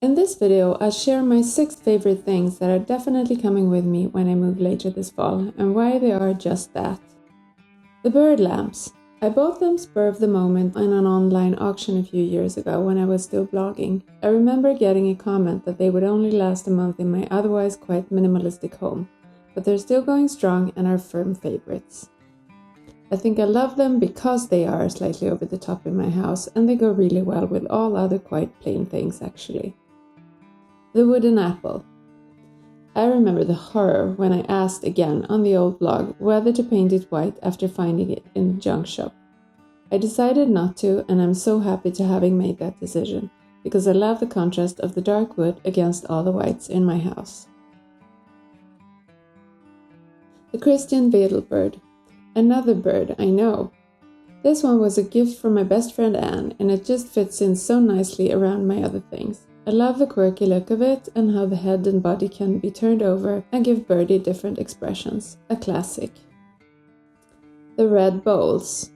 In this video, I share my 6 favorite things that are definitely coming with me when I move later this fall, and why they are just that. The bird lamps. I bought them spur of the moment in an online auction a few years ago when I was still blogging. I remember getting a comment that they would only last a month in my otherwise quite minimalistic home, but they're still going strong and are firm favorites. I think I love them because they are slightly over the top in my house, and they go really well with all other quite plain things actually. The wooden apple. I remember the horror when I asked again on the old blog whether to paint it white after finding it in the junk shop. I decided not to, and I'm so happy to having made that decision, because I love the contrast of the dark wood against all the whites in my house. The Christian Wedelbird. Another bird, I know. This one was a gift from my best friend Anne, and it just fits in so nicely around my other things. I love the quirky look of it and how the head and body can be turned over and give birdie different expressions. A classic. The red bowls.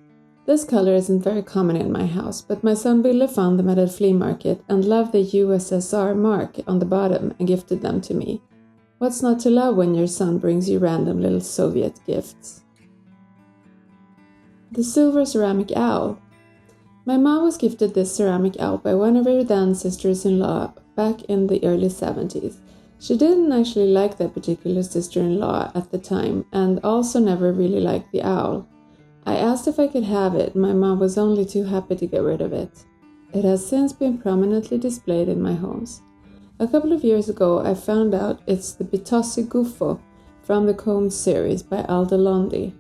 This color isn't very common in my house, but my son Ville found them at a flea market and loved the USSR mark on the bottom and gifted them to me. What's not to love when your son brings you random little Soviet gifts? The silver ceramic owl. My mom was gifted this ceramic owl by one of her then sisters-in-law back in the early 70s. She didn't actually like that particular sister-in-law at the time, and also never really liked the owl. I asked if I could have it, and my mom was only too happy to get rid of it. It has since been prominently displayed in my homes. A couple of years ago I found out it's the Bitossi Gufo from the Combs series by Alda Londi.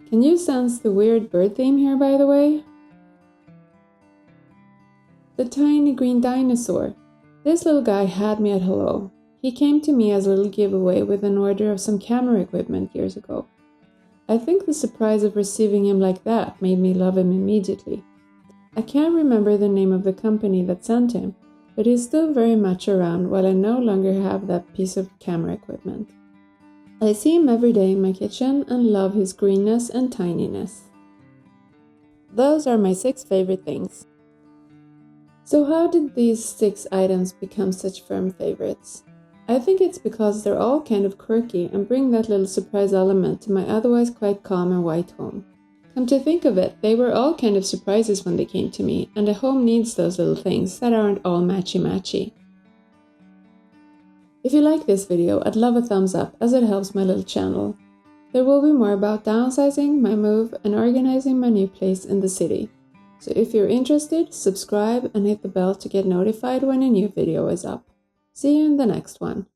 Can you sense the weird bird theme here, by the way? The tiny green dinosaur. This little guy had me at hello. He came to me as a little giveaway with an order of some camera equipment years ago. I think the surprise of receiving him like that made me love him immediately. I can't remember the name of the company that sent him, but he's still very much around while I no longer have that piece of camera equipment. I see him every day in my kitchen and love his greenness and tininess. Those are my 6 favorite things. So how did these 6 items become such firm favorites? I think it's because they're all kind of quirky and bring that little surprise element to my otherwise quite calm and white home. Come to think of it, they were all kind of surprises when they came to me, and a home needs those little things that aren't all matchy-matchy. If you like this video, I'd love a thumbs up as it helps my little channel. There will be more about downsizing, my move, and organizing my new place in the city. So if you're interested, subscribe and hit the bell to get notified when a new video is up. See you in the next one.